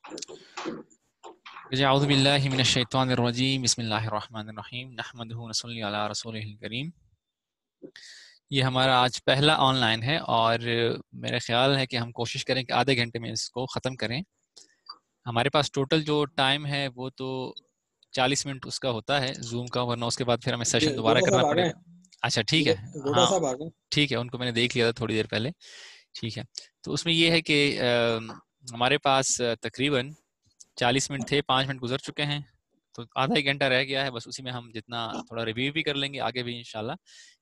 اعوذ باللہ من الشیطان الرجیم بسم اللہ الرحمن الرحیم نحمدہ ونصلی علی رسولہ الکریم۔ یہ ہمارا آج پہلا آن لائن ہے اور میرا خیال ہے کہ ہم کوشش کریں کہ آدھے گھنٹے میں اس کو ختم کریں۔ ہمارے پاس ٹوٹل جو ٹائم ہے وہ تو 40 منٹ اس کا ہوتا ہے زوم کا، ورنہ اس کے بعد پھر ہمیں سیشن دوبارہ کرنا پڑے گا۔ اچھا ٹھیک ہے، گوڑا ہاں صاحب آ گئے۔ ٹھیک ہے، ان کو میں نے دیکھ لیا تھا تھوڑی دیر پہلے۔ ٹھیک ہے، تو اس میں یہ ہے کہ ہمارے پاس تقریباً 40 منٹ تھے، 5 منٹ گزر چکے ہیں، تو آدھا ایک گھنٹہ رہ گیا ہے، بس اسی میں ہم جتنا تھوڑا ریویو بھی کر لیں گے، آگے بھی انشاءاللہ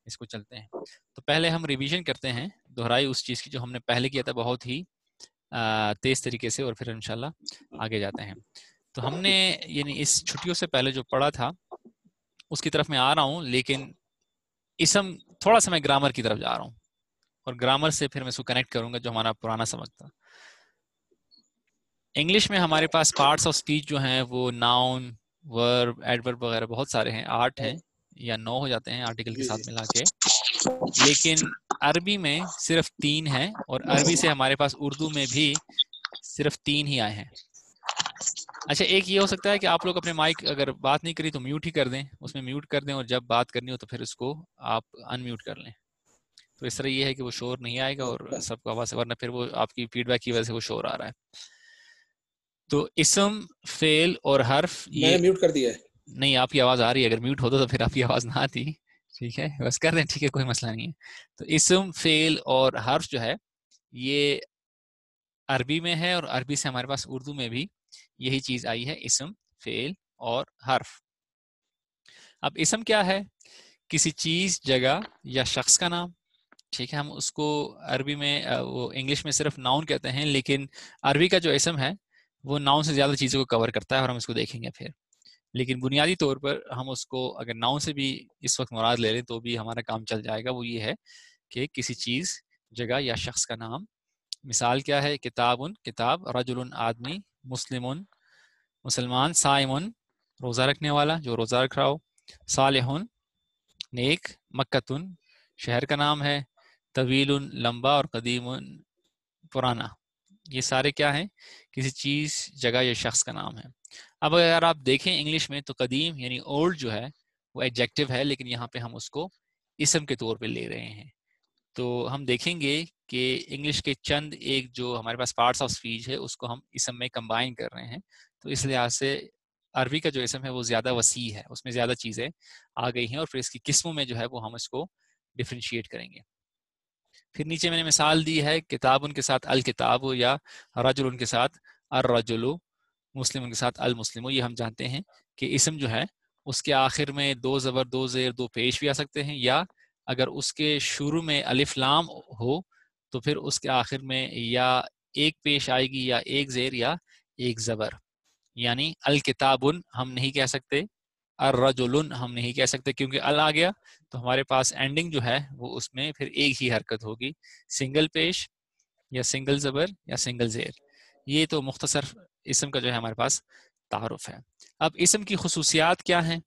اس کو چلتے ہیں۔ تو پہلے ہم ریویژن کرتے ہیں، دہرائی اس چیز کی جو ہم نے پہلے کیا تھا بہت ہی تیز طریقے سے، اور پھر انشاءاللہ آگے جاتے ہیں۔ تو ہم نے یعنی اس چھٹیوں سے پہلے جو پڑھا تھا اس کی طرف میں آ رہا ہوں، لیکن اسم تھوڑا سا میں گرامر کی طرف جا رہا ہوں، اور گرامر سے پھر میں اس کو کنیکٹ کروں گا جو ہمارا پرانا سبق تھا۔ انگلش میں ہمارے پاس پارٹس آف اسپیچ جو ہیں وہ ناؤن، ورب، ایڈورب وغیرہ بہت سارے ہیں، 8 ہیں یا 9 ہو جاتے ہیں آرٹیکل کے ساتھ ملا کے، لیکن عربی میں صرف 3 ہیں، اور عربی سے ہمارے پاس اردو میں بھی صرف 3 ہی آئے ہیں۔ اچھا، ایک یہ ہو سکتا ہے کہ آپ لوگ اپنے مائک اگر بات نہیں کری تو میوٹ ہی کر دیں، اس میں میوٹ کر دیں، اور جب بات کرنی ہو تو پھر اس کو آپ ان میوٹ کر لیں، تو اس طرح یہ ہے کہ وہ شور نہیں آئے گا اور سب کو آواز، ورنہ پھر وہ آپ کی فیڈ بیک کی وجہ سے وہ شور آ رہا ہے۔ تو اسم، فعل اور حرف، میں یہ نے میوٹ کر دیا ہے۔ نہیں، آپ کی آواز آ رہی ہے، اگر میوٹ ہوتا تو پھر آپ کی آواز نہ آتی۔ ٹھیک ہے، بس کر دیں، ٹھیک ہے، کوئی مسئلہ نہیں ہے۔ تو اسم، فعل اور حرف جو ہے یہ عربی میں ہے، اور عربی سے ہمارے پاس اردو میں بھی یہی چیز آئی ہے، اسم، فعل اور حرف۔ اب اسم کیا ہے؟ کسی چیز، جگہ یا شخص کا نام۔ ٹھیک ہے، ہم اس کو عربی میں وہ انگلش میں صرف ناؤن کہتے ہیں، لیکن عربی کا جو اسم ہے وہ ناؤن سے زیادہ چیزوں کو کور کرتا ہے، اور ہم اس کو دیکھیں گے پھر، لیکن بنیادی طور پر ہم اس کو اگر ناؤن سے بھی اس وقت مراد لے لیں تو بھی ہمارا کام چل جائے گا۔ وہ یہ ہے کہ کسی چیز، جگہ یا شخص کا نام۔ مثال کیا ہے؟ کتابن، کتاب، رجل، آدمی، مسلمن، مسلمان، صائمن، روزہ رکھنے والا جو روزہ رکھ رہا ہو، صالحن، نیک، مکتن، شہر کا نام ہے، طویل، لمبا، اور قدیم، پرانا۔ یہ سارے کیا ہیں؟ کسی چیز، جگہ یا شخص کا نام ہے۔ اب اگر آپ دیکھیں انگلش میں تو قدیم یعنی اولڈ جو ہے وہ ایڈجیکٹو ہے، لیکن یہاں پہ ہم اس کو اسم کے طور پہ لے رہے ہیں۔ تو ہم دیکھیں گے کہ انگلش کے چند ایک جو ہمارے پاس پارٹس آف اسپیچ ہے اس کو ہم اسم میں کمبائن کر رہے ہیں، تو اس لحاظ سے عربی کا جو اسم ہے وہ زیادہ وسیع ہے، اس میں زیادہ چیزیں آ گئی ہیں، اور پھر اس کی قسموں میں جو ہے وہ ہم اس کو ڈفرینشیٹ کریں گے۔ پھر نیچے میں نے مثال دی ہے، کتاب ان کے ساتھ الکتاب، یا رجل ان کے ساتھ الرجل، مسلم ان کے ساتھ المسلم۔ یہ ہم جانتے ہیں کہ اسم جو ہے اس کے آخر میں 2 زبر، 2 زیر، 2 پیش بھی آ سکتے ہیں، یا اگر اس کے شروع میں الف لام ہو تو پھر اس کے آخر میں یا ایک پیش آئے گی، یا ایک زیر، یا ایک زبر۔ یعنی الکتابن ہم نہیں کہہ سکتے، الرجل ہم نہیں کہہ سکتے، کیونکہ ال آ گیا تو ہمارے پاس اینڈنگ جو ہے وہ اس میں پھر ایک ہی حرکت ہوگی، سنگل پیش یا سنگل زبر یا سنگل زیر۔ یہ تو مختصر اسم کا جو ہے ہمارے پاس تعارف ہے۔ اب اسم کی خصوصیات کیا ہیں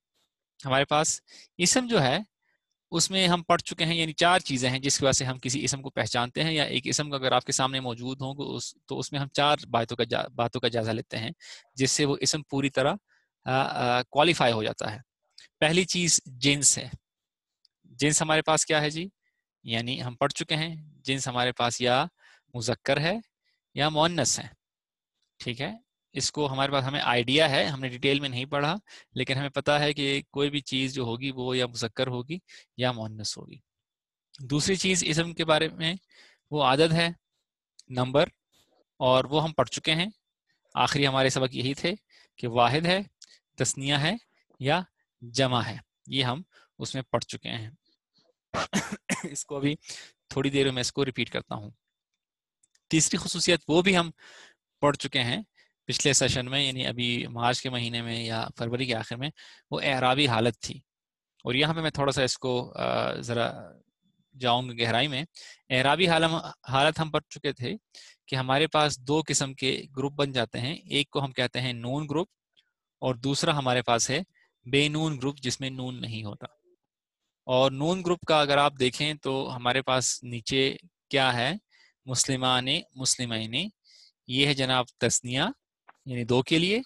ہمارے پاس؟ اسم جو ہے اس میں ہم پڑھ چکے ہیں، یعنی 4 چیزیں ہیں جس کی وجہ سے ہم کسی اسم کو پہچانتے ہیں، یا ایک اسم اگر آپ کے سامنے موجود ہوں تو اس میں ہم 4 باتوں کا جائزہ لیتے ہیں جس سے وہ اسم پوری طرح کوالیفائی ہو جاتا ہے۔ پہلی چیز جنس ہے۔ جنس ہمارے پاس کیا ہے جی؟ یعنی ہم پڑھ چکے ہیں جنس ہمارے پاس یا مذکر ہے یا مؤنث ہے۔ ٹھیک ہے، اس کو ہمارے پاس ہمیں آئیڈیا ہے، ہم نے ڈیٹیل میں نہیں پڑھا، لیکن ہمیں پتہ ہے کہ کوئی بھی چیز جو ہوگی وہ یا مذکر ہوگی یا مؤنث ہوگی۔ دوسری چیز اسم کے بارے میں وہ عدد ہے، نمبر، اور وہ ہم پڑھ چکے ہیں، آخری ہمارے سبق یہی تھے کہ واحد ہے، تثنیہ ہے، یا جمع ہے، یہ ہم اس میں پڑھ چکے ہیں۔ اس کو ابھی تھوڑی دیر میں اس کو ریپیٹ کرتا ہوں۔ تیسری خصوصیت وہ بھی ہم پڑھ چکے ہیں پچھلے سیشن میں، یعنی ابھی مارچ کے مہینے میں یا فروری کے آخر میں، وہ اعرابی حالت تھی، اور یہاں پہ میں تھوڑا سا اس کو ذرا جاؤں گا گہرائی میں۔ اعرابی حالت ہم پڑھ چکے تھے کہ ہمارے پاس 2 قسم کے گروپ بن جاتے ہیں، ایک کو ہم کہتے ہیں نون گروپ، اور دوسرا ہمارے پاس ہے بے نون گروپ جس میں نون نہیں ہوتا۔ اور نون گروپ کا اگر آپ دیکھیں تو ہمارے پاس نیچے کیا ہے؟ مسلمان، مسلمین، یہ ہے جناب تثنیہ، یعنی دو کے لیے،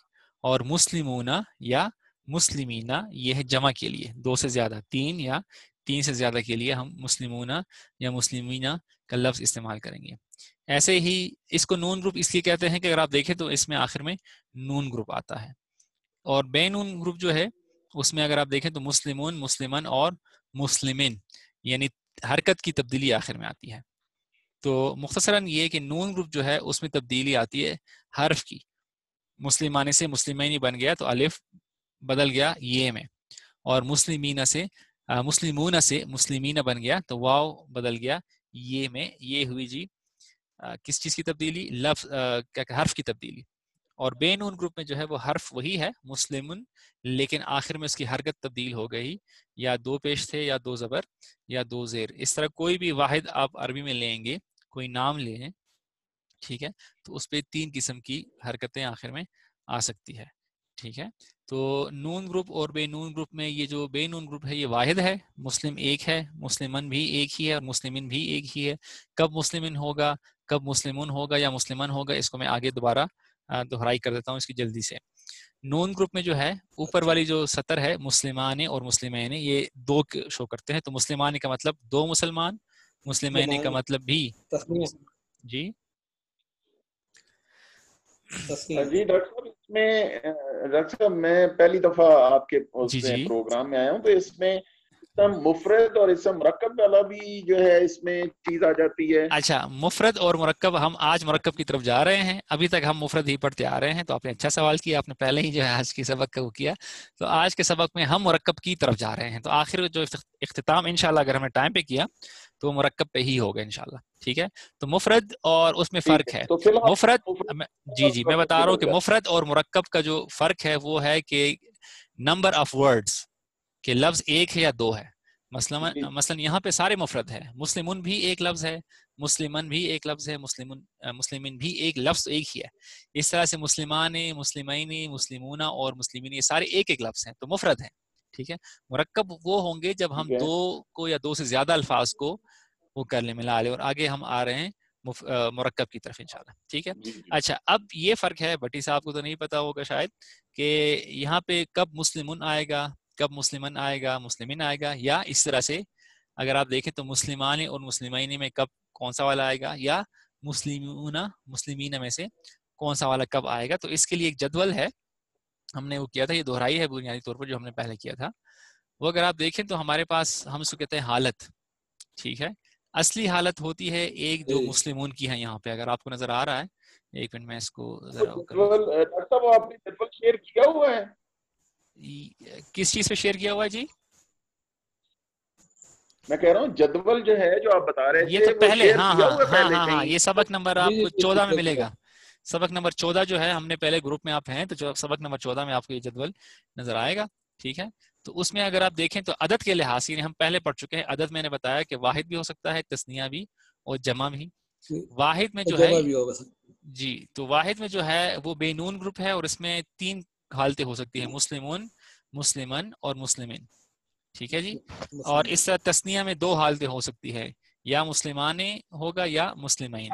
اور مسلمونا یا مسلمینا یہ ہے جمع کے لیے، دو سے زیادہ، تین یا تین سے زیادہ کے لیے ہم مسلمونا یا مسلمینا کا لفظ استعمال کریں گے۔ ایسے ہی اس کو نون گروپ اس لیے کہتے ہیں کہ اگر آپ دیکھیں تو اس میں آخر میں نون گروپ آتا ہے، اور بے نون گروپ جو ہے اس میں اگر آپ دیکھیں تو مسلمون، مسلمن اور مسلمن، یعنی حرکت کی تبدیلی آخر میں آتی ہے۔ تو مختصراً یہ کہ نون گروپ جو ہے اس میں تبدیلی آتی ہے حرف کی، مسلمانے سے مسلمینی بن گیا تو الف بدل گیا یہ میں، اور مسلمینہ سے مسلمون سے مسلمینہ بن گیا تو واو بدل گیا یہ میں۔ یہ ہوئی جی کس چیز کی تبدیلی؟ لفظ حرف کی تبدیلی۔ اور بے نون گروپ میں جو ہے وہ حرف وہی ہے مسلمن، لیکن آخر میں اس کی حرکت تبدیل ہو گئی، یا دو پیش تھے یا دو زبر یا دو زیر، اس طرح کوئی بھی واحد آپ عربی میں لیں گے، کوئی نام لیں، ٹھیک ہے، تو اس پہ تین قسم کی حرکتیں آخر میں آ سکتی ہے، ٹھیک ہے۔ تو نون گروپ اور بے نون گروپ میں یہ جو بے نون گروپ ہے یہ واحد ہے، مسلم ایک ہے، مسلمن بھی ایک ہی ہے، اور مسلمن بھی ایک ہی ہے۔ کب مسلمن ہوگا، کب مسلمون ہوگا یا مسلمن ہوگا، اس کو میں آگے دوبارہ دہرائی کر دیتا ہوں اس کی جلدی سے۔ نون گروپ میں جو ہے اوپر والی جو سطر ہے مسلمان اور مسلمین، یہ دو شو کرتے ہیں، تو مسلمان کا مطلب دو مسلمان، مسلمین کا مطلب بھی جی جی ڈاکٹر صاحب، اس میں ڈاکٹر صاحب میں پہلی دفعہ آپ کے جی اس میں جی پروگرام میں آیا ہوں، تو اس میں اسم مفرد اور اسم مرکب والا بھی جو ہے اس میں چیز آ جاتی ہے۔ اچھا، مفرد اور مرکب، ہم آج مرکب کی طرف جا رہے ہیں، ابھی تک ہم مفرد ہی پڑھتے آ رہے ہیں، تو آپ نے اچھا سوال کیا، آپ نے پہلے ہی جو ہے آج کی سبق کا وہ کیا، تو آج کے سبق میں ہم مرکب کی طرف جا رہے ہیں، تو آخر جو اختتام انشاءاللہ اگر ہم نے ٹائم پہ کیا تو وہ مرکب پہ ہی ہوگا انشاءاللہ، ٹھیک ہے۔ تو مفرد اور اس میں ٹھیک فرق ہے، تو فی الحال مفرد جی میں بتا رہا ہوں کہ مفرد اور مرکب کا جو فرق ہے وہ ہے کہ نمبر آف ورڈز، کہ لفظ ایک ہے یا دو ہے۔ مثلا یہاں پہ سارے مفرد ہے، مسلمون بھی ایک لفظ ہے، مسلمن بھی ایک لفظ ہے، مسلمن بھی ایک لفظ ایک ہی ہے۔ اس طرح سے مسلمان، مسلمین، مسلمون اور مسلمین یہ سارے ایک ایک لفظ ہیں، تو مفرد ہیں، ٹھیک ہے۔ مرکب وہ ہوں گے جب ہم دو کو یا دو سے زیادہ الفاظ کو وہ کر لیں، ملا لیں، اور آگے ہم آ رہے ہیں مرکب کی طرف انشاءاللہ، ٹھیک ہے۔ اچھا، اب یہ فرق ہے، بھٹی صاحب کو تو نہیں پتا ہوگا شاید، کہ یہاں پہ کب مسلمون آئے گا، کب مسلمن آئے گا، مسلمین آئے گا، یا اس طرح سے اگر آپ دیکھیں تو مسلمان اور مسلمین میں کب کون سا والا آئے گا، یا مسلمون مسلمین میں سے کون سا والا کب آئے گا۔ تو اس کے لیے ایک جدول ہے، ہم نے وہ کیا تھا، یہ دہرائی ہے بنیادی طور پر جو ہم نے پہلے کیا تھا، وہ اگر آپ دیکھیں تو ہمارے پاس ہم اس کو کہتے ہیں حالت، ٹھیک ہے۔ اصلی حالت ہوتی ہے ایک جو مسلمون کی ہے، یہاں پہ اگر آپ کو نظر آ رہا ہے، ایک منٹ میں اس کو ذرا کر لیتا ہوں۔ ڈاکٹر صاحب آپ نے جدول شیئر کیا ہوا ہے؟ کس چیز پہ شیئر کیا ہوا ہے جی؟ میں کہہ رہا ہوں جدول جو ہے جو آپ بتا رہے یہ تھے تو وہ پہلے، شیئر کیا ہوا ہے پہلے ہاں کہیں؟ یہ سبق نمبر آپ کو 14 میں ملے گا، سبق نمبر 14 جو ہے، ہم نے پہلے گروپ میں آپ ہیں تو سبق نمبر 14 میں آپ کو یہ جدول نظر آئے گا، ٹھیک ہے۔ تو اس میں اگر آپ دیکھیں تو عدد کے لحاظ سے ہم پہلے پڑھ چکے ہیں، عدد میں نے بتایا کہ واحد بھی ہو سکتا ہے، تثنیہ بھی اور جمع بھی۔ واحد میں جو ہے جی، تو واحد میں جو ہے وہ بے نون گروپ ہے، اور اس میں تین حالتیں ہو سکتی ہیں، مسلمون، مسلمن اور مسلمین، ٹھیک ہے جی۔ اور اس طرح تثنیہ میں دو حالتیں ہو سکتی ہے، یا مسلمان ہوگا یا مسلمین۔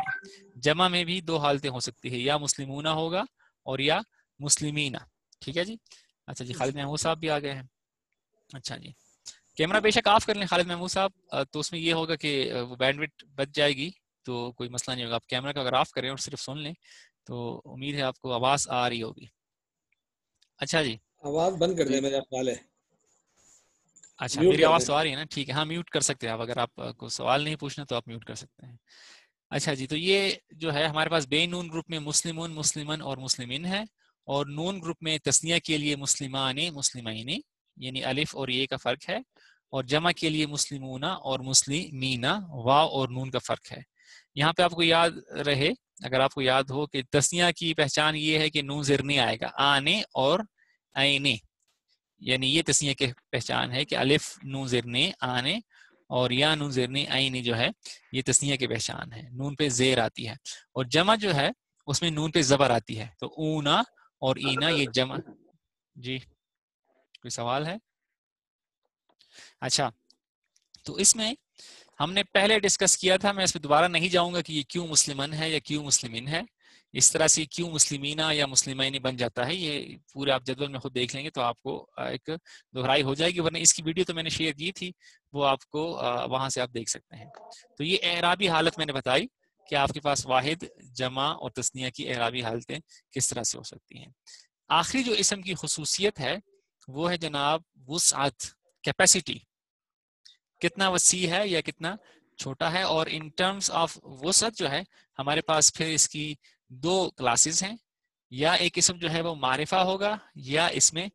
جمع میں بھی دو حالتیں ہو سکتی ہے، یا مسلمون ہوگا اور یا مسلمین، ٹھیک ہے جی۔ اچھا جی، خالد محمود صاحب بھی آ گئے ہیں، اچھا جی۔ کیمرہ بے شک آف کر لیں خالد محمود صاحب، تو اس میں یہ ہوگا کہ وہ بینڈ وڈتھ بچ جائے گی، تو کوئی مسئلہ نہیں ہوگا۔ آپ کیمرہ کا اگر آف کریں اور صرف سن لیں تو امید ہے آپ کو آواز آ رہی ہوگی۔ اچھا جی، آواز بند کر دیں میرا خیال ہے۔ اچھا میری آواز تو آ رہی ہے نا، ٹھیک ہے، ہاں میوٹ کر سکتے ہیں آپ، اگر آپ کو سوال نہیں پوچھنا تو آپ میوٹ کر سکتے ہیں۔ اچھا جی، تو یہ جو ہے ہمارے پاس بے نون گروپ میں مسلمون، مسلمن اور مسلمین ہے، اور نون گروپ میں تثنیہ کے لیے مسلمان، مسلمین، یعنی الف اور یہ کا فرق ہے، اور جمع کے لیے مسلمون اور مسلمین، واو اور نون کا فرق ہے۔ یہاں پہ آپ کو یاد رہے، اگر آپ کو یاد ہو کہ تثنیہ کی پہچان یہ ہے کہ نون زیر نہیں آئے گا، آنے اور اینے، یعنی یہ تثنیہ کی پہچان ہے کہ الف نون زیر آنے اور یا نون زیر عین جو ہے یہ تثنیہ کی پہچان ہے، نون پہ زیر آتی ہے۔ اور جمع جو ہے اس میں نون پہ زبر آتی ہے، تو اونا اور اینا یہ جمع۔ جی کوئی سوال ہے؟ اچھا، تو اس میں ہم نے پہلے ڈسکس کیا تھا، میں اس پہ دوبارہ نہیں جاؤں گا کہ یہ کیوں مسلمن ہے یا کیوں مسلمین ہے، اس طرح سے کیوں مسلمینہ یا مسلمین بن جاتا ہے، یہ پورے آپ جدول میں خود دیکھ لیں گے تو آپ کو ایک دہرائی ہو جائے گی، ورنہ اس کی ویڈیو تو میں نے شیئر کی تھی، وہ آپ کو وہاں سے آپ دیکھ سکتے ہیں۔ تو یہ اعرابی حالت میں نے بتائی کہ آپ کے پاس واحد، جمع اور تثنیہ کی اعرابی حالتیں کس طرح سے ہو سکتی ہیں۔ آخری جو اسم کی خصوصیت ہے وہ ہے جناب وسعت، کیپیسٹی، کتنا وسیع ہے یا کتنا چھوٹا ہے۔ اور ان ٹرمز آف وسعت جو ہے ہمارے پاس پھر اس کی دو کلاسز ہیں، یا ایک اسم جو ہے وہ معرفہ ہوگا یا اس میں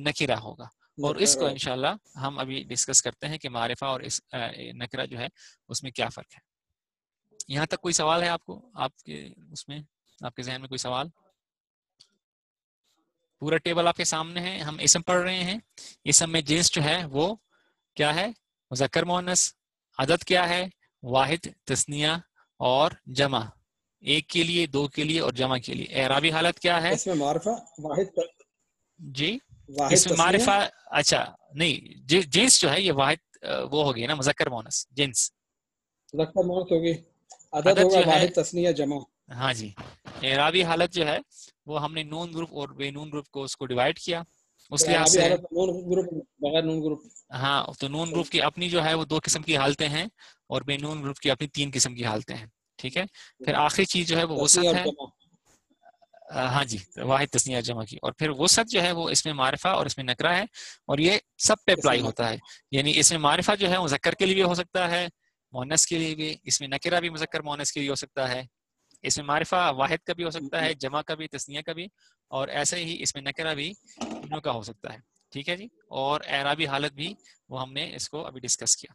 نکرہ ہوگا، اور اس کو انشاءاللہ ہم ابھی ڈسکس کرتے ہیں کہ معرفہ اور اس نکرہ جو ہے اس میں کیا فرق ہے۔ یہاں تک کوئی سوال ہے آپ کو، آپ کے اس میں آپ کے ذہن میں کوئی سوال؟ پورا ٹیبل آپ کے سامنے ہے، ہم اسم پڑھ رہے ہیں، اسم میں جنس جو ہے وہ کیا ہے؟ مذکر مؤنث، عدد کیا ہے؟ واحد، تثنیہ اور جمع، ایک کے لیے، دو کے لیے اور جمع کے لیے۔ اعرابی حالت کیا ہے؟ اس میں معرفہ واحد جی واحد اس میں تثنیہ، معرفہ، اچھا نہیں، جنس جو ہے یہ واحد وہ ہو گئی نا، مذکر مؤنث جنس۔ مذکر مؤنث ہوگی، عدد عدد ہوگا جو ہے، واحد تثنیہ جمع۔ ہاں جی، اعرابی حالت جو ہے وہ ہم نے نون گروپ اور بے نون گروپ کو اس کو ڈیوائڈ کیا اس لحاظ اعرابی سے۔ حالت نون گروپ، بغیر نون گروپ۔ ہاں تو نون گروپ کی اپنی جو ہے وہ 2 قسم کی حالتیں ہیں، اور بے نون گروپ کی اپنی 3 قسم کی حالتیں ہیں، ٹھیک ہے۔ پھر آخری چیز جو ہے وہ تثنیہ وسعت اور ہے، جمع۔ ہاں جی، واحد تثنیہ جمع کی۔ اور پھر وسعت جو ہے وہ اس میں معرفہ اور اس میں نکرہ ہے، اور یہ سب پہ اپلائی ہوتا ہے، یعنی اس میں معرفہ جو ہے مذکر کے لیے بھی ہو سکتا ہے، مؤنث کے لیے بھی، اس میں نکرہ بھی مذکر مؤنث کے لیے ہو سکتا ہے، اس میں معرفہ واحد کا بھی ہو سکتا ہے، جمع کا بھی، تثنیہ کا بھی، اور ایسے ہی اس میں نکرہ بھی تینوں کا ہو سکتا ہے، ٹھیک ہے جی۔ اور اعرابی حالت بھی وہ ہم نے اس کو ابھی ڈسکس کیا۔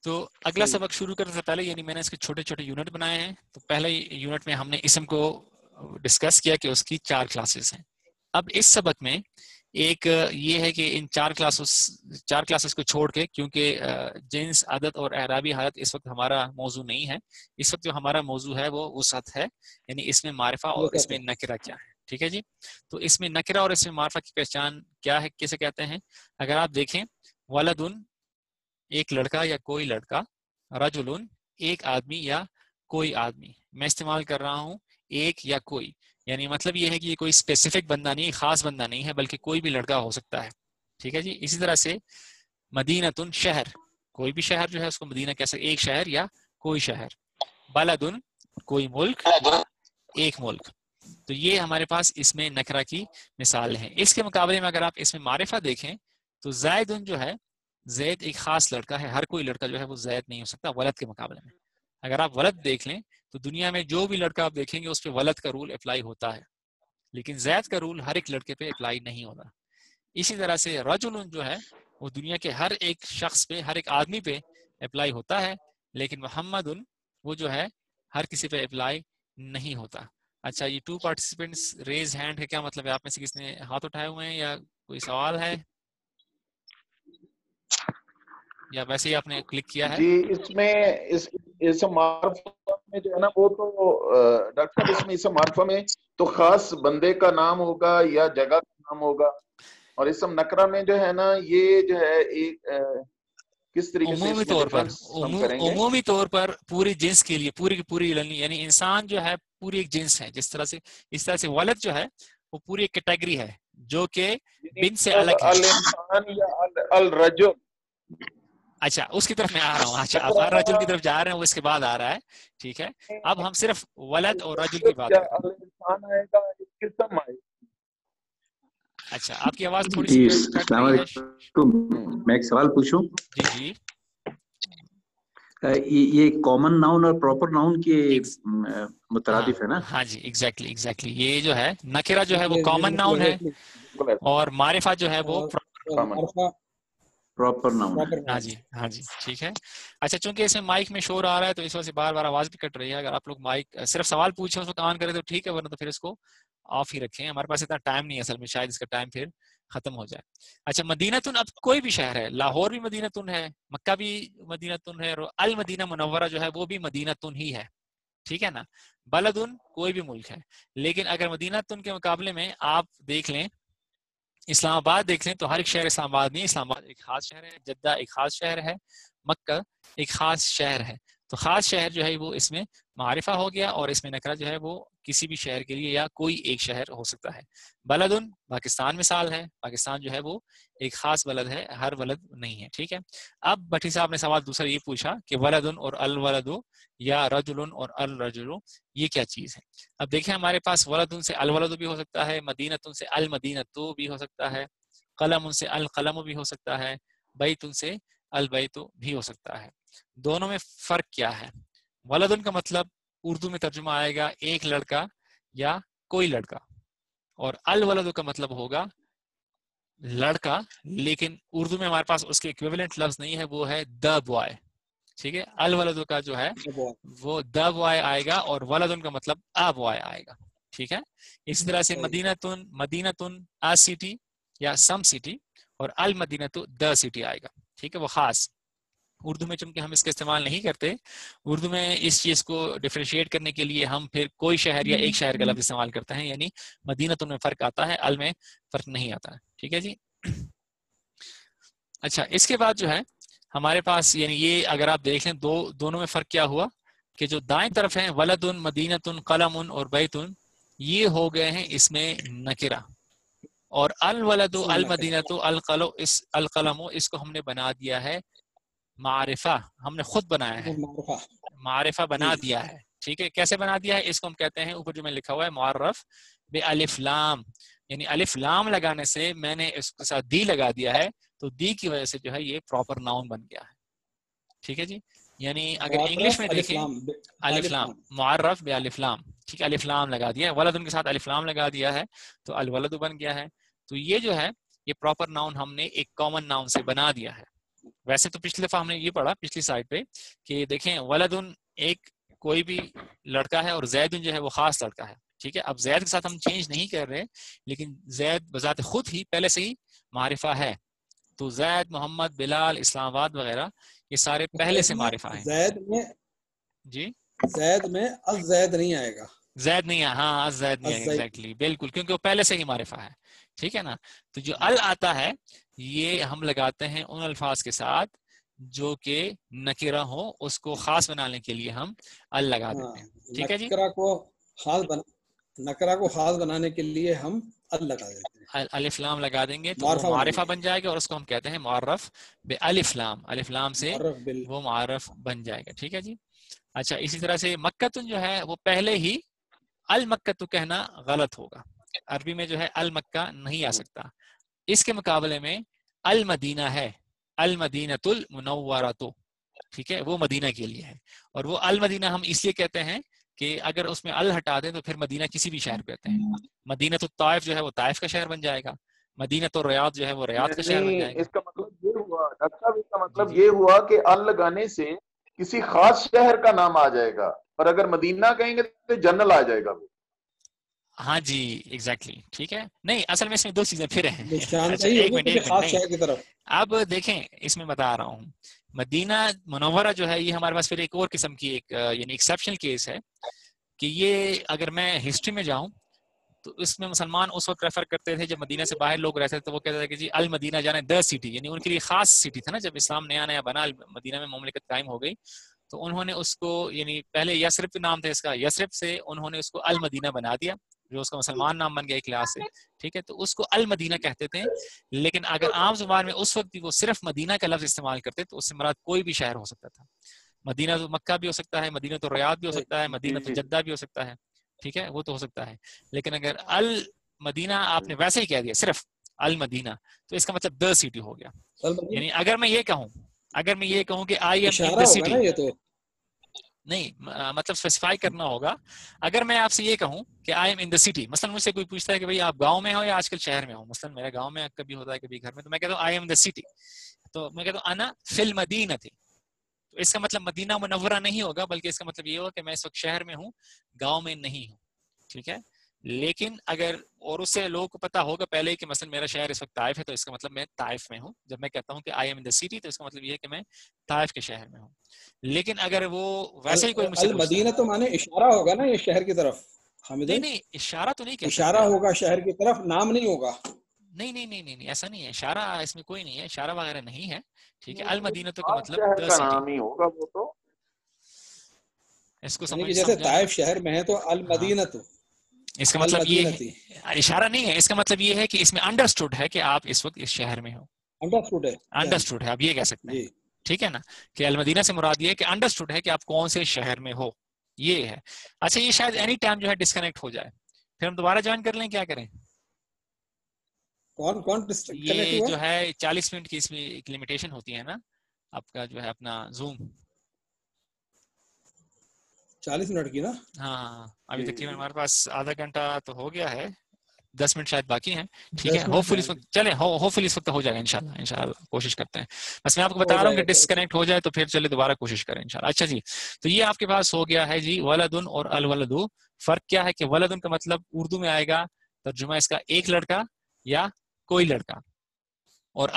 تو اگلا سبق شروع کرنے سے پہلے، یعنی میں نے اس کے چھوٹے چھوٹے یونٹ بنائے ہیں، تو پہلے یونٹ میں ہم نے اسم کو ڈسکس کیا کہ اس کی 4 کلاسز ہیں۔ اب اس سبق میں ایک یہ ہے کہ ان 4 کلاسز کو چھوڑ کے، کیونکہ جنس، عدد اور اعرابی حالت اس وقت ہمارا موضوع نہیں ہے، اس وقت جو ہمارا موضوع ہے وہ وسعت ہے، یعنی اس میں معرفہ اور اس میں نکرہ کیا ہے، ٹھیک ہے جی۔ تو اس میں نکرہ اور اس میں معرفہ کی پہچان کیا ہے، کیسے کہتے ہیں؟ اگر آپ دیکھیں، ولدن ایک لڑکا یا کوئی لڑکا، رجلن ایک آدمی یا کوئی آدمی، میں استعمال کر رہا ہوں ایک یا کوئی، یعنی مطلب یہ ہے کہ یہ کوئی اسپیسیفک بندہ نہیں، خاص بندہ نہیں ہے، بلکہ کوئی بھی لڑکا ہو سکتا ہے، ٹھیک ہے جی۔ اسی طرح سے مدینتن شہر، کوئی بھی شہر جو ہے اس کو مدینہ کہہ سکتے، ایک شہر یا کوئی شہر۔ بلدن کوئی ملک، ایک ملک۔ تو یہ ہمارے پاس اس میں نکرہ کی مثال ہیں۔ اس کے مقابلے میں اگر آپ اس میں معرفہ دیکھیں تو زیدن جو ہے، زید ایک خاص لڑکا ہے، ہر کوئی لڑکا جو ہے وہ زید نہیں ہو سکتا ولد کے مقابلے میں۔ اگر آپ ولد دیکھ لیں تو دنیا میں جو بھی لڑکا آپ دیکھیں گے اس پہ ولد کا رول اپلائی ہوتا ہے، لیکن زید کا رول ہر ایک لڑکے پہ اپلائی نہیں ہوتا۔ اسی طرح سے رجل جو ہے وہ دنیا کے ہر ایک شخص پہ، ہر ایک آدمی پہ اپلائی ہوتا ہے، لیکن محمد وہ جو ہے ہر کسی پہ اپلائی نہیں ہوتا۔ اچھا، یہ 2 پارٹیسپینٹس ریز ہینڈ ہے، کیا مطلب ہے؟ آپ میں سے کس نے ہاتھ اٹھائے ہوئے ہیں یا کوئی سوال ہے یا ویسے ہی آپ نے کلک کیا ہے؟ جی، اس میں اسم معرفہ میں جو ہے نا وہ تو ڈاکٹر صاحب، اس میں اسم معرفہ میں تو خاص بندے کا نام ہوگا یا جگہ کا نام ہوگا، اور اسم نکرہ میں جو ہے نا یہ جو ہے ایک کس طریقے سے عمومی اس میں طور پر، ڈفرنس ہم کریں گے؟ عمومی طور پر پوری جنس کے لیے، پوری کی پوری، یعنی انسان جو ہے پوری ایک جنس ہے، جس طرح سے اس طرح سے ولد جو ہے وہ پوری ایک کیٹیگری ہے جو کہ بن سے الگ ہے۔ الانسان یا الرجل، اچھا اس کی طرف میں آ رہا ہوں، اچھا آپ ہر رجل کی طرف جا رہے ہیں، وہ اس کے بعد آ رہا ہے، ٹھیک ہے۔ اب ہم صرف ولد اور رجل کی بات کریں۔ الانسان آئے گا، قسم آئے گا۔ اچھا آپ کی آواز تھوڑی جی سی کٹ السلام رہی ہے۔ علیکم، میں ایک سوال پوچھوں؟ جی جی، یہ کامن ناؤن اور پراپر ناؤن کے مترادف ہے نا؟ ہاں جی، ایگزیکٹلی یہ جو ہے نکرہ جو ہے وہ کامن ناؤن ہے، اور معرفہ جو ہے وہ پراپر ناؤن ہے۔ ہاں جی ٹھیک ہے۔ اچھا چونکہ اس میں مائک میں شور آ رہا ہے تو اس وجہ سے بار بار آواز بھی کٹ رہی ہے، اگر آپ لوگ مائک صرف سوال پوچھیں اس کو آن کریں تو ٹھیک ہے، ورنہ تو پھر اس کو آف ہی رکھیں، ہمارے پاس اتنا ٹائم نہیں ہے اصل میں، شاید اس کا ٹائم پھر ختم ہو جائے۔ اچھا مدینتن، اب کوئی بھی شہر ہے، لاہور بھی مدینتن ہے، مکہ بھی مدینتن ہے، اور المدینہ منورہ جو ہے وہ بھی مدینتن ہی ہے، ٹھیک ہے نا۔ بلدن کوئی بھی ملک ہے، لیکن اگر مدینتن کے مقابلے میں آپ دیکھ لیں، اسلام آباد دیکھ لیں تو ہر ایک شہر اسلام آباد نہیں، اسلام آباد ایک خاص شہر ہے، جدہ ایک خاص شہر ہے، مکہ ایک خاص شہر ہے، تو خاص شہر جو ہے وہ اس میں معرفہ ہو گیا، اور اس میں نکرہ جو ہے وہ کسی بھی شہر کے لیے یا کوئی ایک شہر ہو سکتا ہے. بلدن پاکستان مثال ہے، پاکستان جو ہے وہ ایک خاص بلد ہے، ہر بلد نہیں ہے. ٹھیک ہے. اب بٹھی صاحب نے سوال دوسرا یہ پوچھا کہ ولدن اور الولد یا رجلن اور الرجل یہ کیا چیز ہے. اب دیکھیں ہمارے پاس ولدن سے الولد بھی ہو سکتا ہے، مدینتن سے المدینتو بھی ہو سکتا ہے، قلم سے القلم بھی ہو سکتا ہے، بیت سے البیت بھی ہو سکتا ہے. دونوں میں فرق کیا ہے؟ ولدن کا مطلب اردو میں ترجمہ آئے گا ایک لڑکا یا کوئی لڑکا، اور الولد کا مطلب ہوگا لڑکا، لیکن اردو میں ہمارے پاس اس کے ایکویولنٹ لفظ نہیں ہے، وہ ہے دا بوائے. ٹھیک ہے. الولد کا جو ہے وہ دا بوائے آئے گا، اور ولدن کا مطلب آ بوائے آئے گا. ٹھیک ہے. اسی طرح سے مدینتن آ سٹی یا سم سٹی، اور المدینت دا سٹی آئے گا. ٹھیک ہے. وہ خاص اردو میں چونکہ ہم اس کا استعمال نہیں کرتے، اردو میں اس چیز کو ڈفرینشیٹ کرنے کے لیے ہم پھر کوئی شہر یا ایک شہر کا لفظ استعمال کرتے ہیں، یعنی مدینتن میں فرق آتا ہے، ال میں فرق نہیں آتا ہے. ٹھیک ہے جی. اچھا، اس کے بعد جو ہے ہمارے پاس یعنی یہ اگر آپ دیکھیں دونوں میں فرق کیا ہوا کہ جو دائیں طرف ہیں ولدن، مدینتن، قلمن اور بیتن، یہ ہو گئے ہیں اس میں نکرہ، اور الولد، المدینت، القلم اس کو ہم نے بنا دیا ہے معرفہ، ہم نے خود بنایا ہے، معرفہ بنا دیا ہے. ٹھیک ہے. کیسے بنا دیا ہے؟ اس کو ہم کہتے ہیں اوپر جو میں لکھا ہوا ہے معرف بے الف لام، یعنی الف لام لگانے سے میں نے اس کے ساتھ دی لگا دیا ہے، تو دی کی وجہ سے جو ہے یہ پراپر ناؤن بن گیا ہے. ٹھیک ہے جی. یعنی اگر انگلش میں دیکھیں الف لام، معرف بے الف لام، ٹھیک ہے، الف لام لگا دیا ہے، ولد کے ساتھ الف لام لگا دیا ہے تو الولد بن گیا ہے. تو یہ جو ہے یہ پراپر ناؤن ہم نے ایک کامن ناؤن سے بنا دیا ہے. ویسے تو پچھلی دفعہ ہم نے یہ پڑھا پچھلی سائڈ پہ کہ دیکھیں ولدن ایک کوئی بھی لڑکا ہے، اور زیدن جو ہے وہ خاص لڑکا ہے. ٹھیک ہے. اب زید کے ساتھ ہم چینج نہیں کر رہے، لیکن زید بذات خود ہی پہلے سے ہی معرفہ ہے. تو زید، محمد، بلال، اسلام آباد وغیرہ یہ سارے پہلے سے معرفہ ہیں. زید میں جی زید میں الزید نہیں آئے گا، زید نہیں ہے، ہاں زید نہیں ہے، ایگزیکٹلی بالکل، کیونکہ وہ پہلے سے ہی معرفہ ہے. ٹھیک ہے نا. تو جو ال آتا ہے یہ ہم لگاتے ہیں ان الفاظ کے ساتھ جو کہ نکرہ ہو، اس کو خاص بنانے کے لیے ہم ال لگا دیتے ہیں. ٹھیک ہے جی. نکرہ کو خاص بنانے کے لیے ہم ال لگا دیتے ہیں، الف لام لگا دیں گے تو وہ معرفہ بن جائے گا، اور اس کو ہم کہتے ہیں معرف بے الف لام، الف لام سے وہ معرف بن جائے گا. ٹھیک ہے جی. اچھا، اسی طرح سے مکتن جو ہے وہ پہلے ہی المکہ کہنا غلط ہوگا، عربی میں جو ہے المکہ نہیں آ سکتا. اس کے مقابلے میں المدینہ ہے، المدینۃ المنورۃ. ٹھیک ہے. وہ مدینہ کے لیے ہے، اور وہ المدینہ ہم اس لیے کہتے ہیں کہ اگر اس میں ال ہٹا دیں تو پھر مدینہ کسی بھی شہر کہتے ہیں. مدینۃ الطائف جو ہے وہ طائف کا شہر بن جائے گا، مدینۃ الریاض جو ہے وہ ریاض کا شہر بن جائے گا. اس کا مطلب یہ ہوا ڈاکٹر صاحب، اس کا مطلب یہ ہوا کہ ال لگانے سے کسی خاص شہر کا نام آ جائے گا، اور اگر مدینہ کہیں گے تو جنرل آ جائے گا. ہاں جی ایگزیکٹلی. ٹھیک ہے. نہیں، اصل میں اس میں دو چیزیں پھر ہیں. ایک منٹ نہیں، اب دیکھیں اس میں بتا رہا ہوں، مدینہ منورہ جو ہے یہ ہمارے پاس پھر ایک اور قسم کی ایک یعنی ایکسیپشنل کیس ہے کہ یہ اگر میں ہسٹری میں جاؤں تو اس میں مسلمان اس وقت ریفر کرتے تھے جب مدینہ سے باہر لوگ رہتے تھے، تو وہ کہتے تھے کہ جی المدینہ جانا دا سٹی، یعنی ان کے لیے خاص سٹی تھا نا. جب اسلام نیا نیا بنا، مدینہ میں مملکت قائم ہو گئی، تو انہوں نے اس کو یعنی پہلے یثرب نام تھا اس کا، یثرب سے انہوں نے اس کو المدینہ بنا دیا، جو اس کا مسلمان نام بن گیا ایک لحاظ سے. ٹھیک ہے. تو اس کو المدینہ کہتے تھے، لیکن اگر عام زبان میں اس وقت بھی وہ صرف مدینہ کا لفظ استعمال کرتے تو اس سے مراد کوئی بھی شہر ہو سکتا تھا. مدینہ تو مکہ بھی ہو سکتا ہے، مدینہ تو ریاض بھی ہو سکتا ہے، مدینہ تو جدہ بھی ہو سکتا ہے. ٹھیک ہے. وہ تو ہو سکتا ہے، لیکن اگر المدینہ آپ نے ویسے ہی کہہ دیا صرف المدینہ، تو اس کا مطلب دا سٹی ہو گیا. یعنی اگر میں یہ کہوں کہ I am in the city, یہ تو نہیں مطلب اسپیسیفائی کرنا ہوگا. اگر میں آپ سے یہ کہوں کہ I am in the city, مثلا مجھ سے کوئی پوچھتا ہے کہ بھائی آپ گاؤں میں ہو یا آج کل شہر میں ہو، مثلا میرا گاؤں میں کبھی ہوتا ہے کبھی گھر میں، تو میں کہتا ہوں I am in the city, تو میں کہتا ہوں انا فی المدینہ تھی. تو اس کا مطلب مدینہ منورہ نہیں ہوگا، بلکہ اس کا مطلب یہ ہوگا کہ میں اس وقت شہر میں ہوں، گاؤں میں نہیں ہوں. ٹھیک ہے. لیکن اگر اور اس سے لوگوں کو پتا ہوگا پہلے ہی کہ مثلا میرا شہر اس وقت طائف ہے، تو اس کا مطلب میں طائف میں ہوں. جب میں کہتا ہوں کہ I am in the city, تو اس کا مطلب یہ ہے کہ میں طائف کے شہر میں ہوں. لیکن اگر وہ ویسے ہی کوئی مجھ سے المدینہ تو مانے اشارہ ہوگا نا، یہ شہر کی طرف. نہیں اشارہ تو نہیں کہہ سکتے، اشارہ ہوگا شہر کی طرف، نام نہیں ہوگا. نہیں ایسا نہیں ہے، اشارہ اس میں کوئی نہیں ہے، اشارہ وغیرہ نہیں ہے. ٹھیک ہے. المدینہ تو کا مطلب شہر دا کا سٹی. نام ہی ہوگا وہ تو. اس کو یعنی کہ جیسے طائف شہر میں ہے تو المدینہ تو اس کا مطلب یہ اشارہ نہیں ہے، اس کا مطلب یہ ہے کہ اس میں انڈرسٹوڈ ہے کہ آپ اس وقت اس شہر میں ہو. انڈرسٹوڈ ہے، آپ یہ کہہ سکتے ہیں. ٹھیک ہے نا، کہ المدینہ سے مراد یہ ہے کہ انڈرسٹوڈ ہے کہ آپ کون سے شہر میں ہو، یہ ہے. اچھا یہ شاید اینی ٹائم جو ہے ڈسکنیکٹ ہو جائے، پھر ہم دوبارہ جوائن کر لیں، کیا کریں؟ کون یہ جو ہے 40 منٹ کی اس میں ایک لمیٹیشن ہوتی ہے نا آپ کا جو ہے اپنا زوم 40 منٹ کی نا. ہاں ابھی تقریباً ہمارے پاس آدھا گھنٹہ تو ہو گیا ہے، 10 منٹ شاید باقی ہیں. ٹھیک ہے، ہوپ فلی اس وقت چلیں، ہوپ فلی اس وقت ہو جائے گا انشاءاللہ کوشش کرتے ہیں. بس میں آپ کو بتا رہا ہوں کہ ڈسکنیکٹ ہو جائے تو پھر چلے دوبارہ کوشش کریں انشاءاللہ. اچھا جی، تو یہ آپ کے پاس ہو گیا ہے جی ولدن اور الولد. فرق کیا ہے کہ ولدن کا مطلب اردو میں آئے گا ترجمہ اس کا ایک لڑکا یا کوئی لڑکا، اور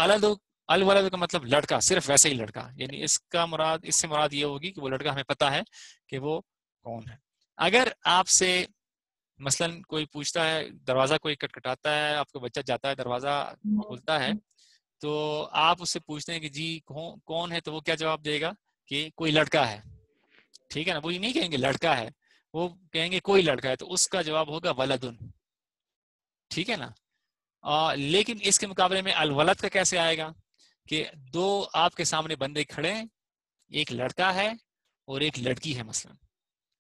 الولد کا مطلب لڑکا، صرف ویسے ہی لڑکا. یعنی اس سے مراد یہ ہوگی کہ وہ لڑکا ہمیں پتہ ہے کہ وہ کون ہے. اگر آپ سے مثلا کوئی پوچھتا ہے، دروازہ کوئی کٹکھٹاتا ہے، آپ کو بچہ جاتا ہے دروازہ کھولتا ہے، تو آپ اس سے پوچھتے ہیں کہ جی کون ہے، تو وہ کیا جواب دے گا کہ کوئی لڑکا ہے. ٹھیک ہے نا، وہ یہ نہیں کہیں گے لڑکا ہے، وہ کہیں گے کوئی لڑکا ہے، تو اس کا جواب ہوگا ولدن. ٹھیک ہے نا. لیکن اس کے مقابلے میں الولد کا کیسے آئے گا کہ دو آپ کے سامنے بندے کھڑے ہیں، ایک لڑکا ہے اور ایک لڑکی ہے مثلا.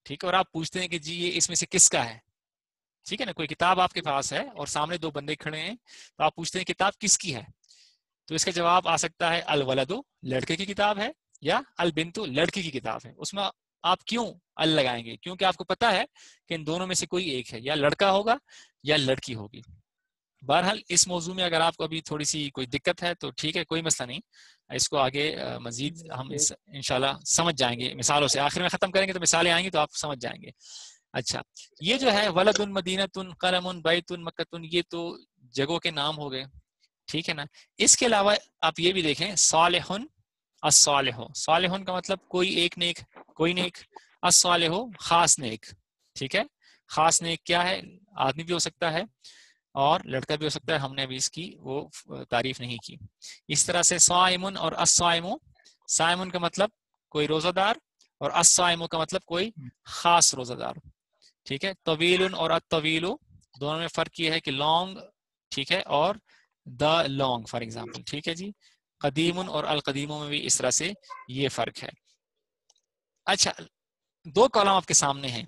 ٹھیک ہے، اور آپ پوچھتے ہیں کہ جی یہ اس میں سے کس کا ہے. ٹھیک ہے نا، کوئی کتاب آپ کے پاس ہے اور سامنے دو بندے کھڑے ہیں، تو آپ پوچھتے ہیں کتاب کس کی ہے، تو اس کا جواب آ سکتا ہے الولد، لڑکے کی کتاب ہے، یا البنت، لڑکی کی کتاب ہے. اس میں آپ کیوں ال لگائیں گے؟ کیونکہ آپ کو پتا ہے کہ ان دونوں میں سے کوئی ایک ہے، یا لڑکا ہوگا یا لڑکی ہوگی. بہرحال اس موضوع میں اگر آپ کو ابھی تھوڑی سی کوئی دقت ہے تو ٹھیک ہے، کوئی مسئلہ نہیں، اس کو آگے مزید ہم انشاءاللہ سمجھ جائیں گے مثالوں سے. آخر میں ختم کریں گے تو مثالیں آئیں گی تو آپ سمجھ جائیں گے. اچھا یہ جو ہے ولد مدینۃ قلم بیت مکۃ، یہ تو جگہوں کے نام ہو گئے. ٹھیک ہے نا. اس کے علاوہ آپ یہ بھی دیکھیں صالح الصالح، صالح کا مطلب کوئی ایک نیک، کوئی نیک. الصالح خاص نیک. ٹھیک ہے، خاص نیک کیا ہے؟ آدمی بھی ہو سکتا ہے اور لڑکا بھی ہو سکتا ہے، ہم نے ابھی اس کی وہ تعریف نہیں کی. اس طرح سے صائم اور الصائم، صائم کا مطلب کوئی روزہ دار، اور الصائم کا مطلب کوئی خاص روزہ دار. ٹھیک ہے. طویل اور الطویل، دونوں میں فرق یہ ہے کہ لانگ، ٹھیک ہے، اور دا لانگ فار ایگزامپل. ٹھیک ہے جی. قدیم اور القدیموں میں بھی اس طرح سے یہ فرق ہے. اچھا دو کالم آپ کے سامنے ہیں،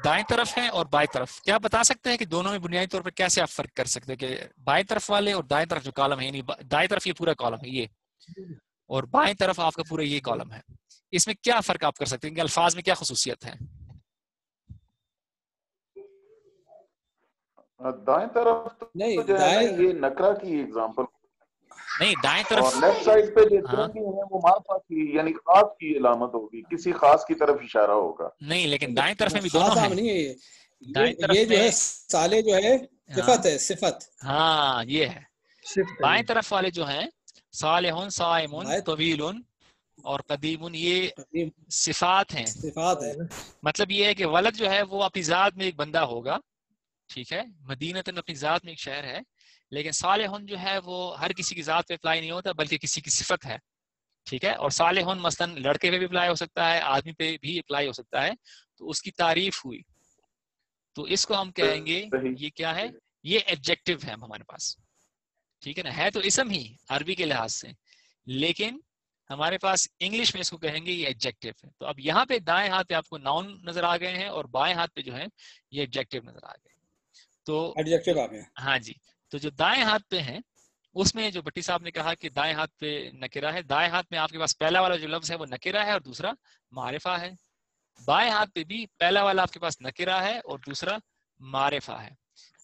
دائیں طرف ہے اور بائیں طرف. کیا بتا سکتے ہیں کہ دونوں میں بنیادی طور پر کیسے آپ فرق کر سکتے ہیں کہ بائیں طرف والے اور دائیں طرف جو کالم ہے، یعنی دائیں طرف یہ پورا کالم ہے یہ، اور بائیں طرف آپ کا پورا یہ کالم ہے، اس میں کیا فرق آپ کر سکتے ہیں کہ الفاظ میں کیا خصوصیت ہے؟ دائیں طرف تو جو ہے نا یہ نکرا کی ایگزامپل نہیں، دائیں طرف اور لیفٹ سائڈ پہ جتنے بھی ہیں وہ معرفہ کی یعنی خاص کی علامت ہوگی، کسی خاص کی طرف اشارہ ہوگا. نہیں لیکن دائیں طرف میں بھی دونوں ہیں. نہیں ہے دائیں طرف یہ جو ہے صالح جو ہے صفت ہے، صفت. ہاں یہ ہے. بائیں طرف والے جو ہیں صالح، صائم، طویل اور قدیم، یہ صفات ہیں. صفات ہے. مطلب یہ ہے کہ ولد جو ہے وہ اپنی ذات میں ایک بندہ ہوگا. ٹھیک ہے، مدینۃ اپنی ذات میں ایک شہر ہے، لیکن صالح جو ہے وہ ہر کسی کی ذات پہ اپلائی نہیں ہوتا بلکہ کسی کی صفت ہے. ٹھیک ہے. اور صالح مثلا لڑکے پہ بھی اپلائی ہو سکتا ہے، آدمی پہ بھی اپلائی ہو سکتا ہے، تو اس کی تعریف ہوئی تو اس کو ہم کہیں گے یہ کیا ہے؟ یہ ایڈجیکٹو ہے ہمارے پاس. ٹھیک ہے نا، ہے تو اسم ہی عربی کے لحاظ سے، لیکن ہمارے پاس انگلش میں اس کو کہیں گے یہ ایڈجیکٹو ہے. تو اب یہاں پہ دائیں ہاتھ پہ آپ کو ناؤن نظر آ گئے ہیں اور بائیں ہاتھ پہ جو ہے یہ ایڈجیکٹو نظر آ گئے. تو ایڈجیکٹو آ گئے. ہاں جی. تو جو دائیں ہاتھ پہ ہیں اس میں جو بٹی صاحب نے کہا کہ دائیں ہاتھ پہ نکرہ ہے، دائیں ہاتھ میں آپ کے پاس پہلا والا جو لفظ ہے وہ نکرہ ہے اور دوسرا معرفہ ہے. بائیں ہاتھ پہ بھی پہلا والا آپ کے پاس نکرہ ہے اور دوسرا معرفہ ہے.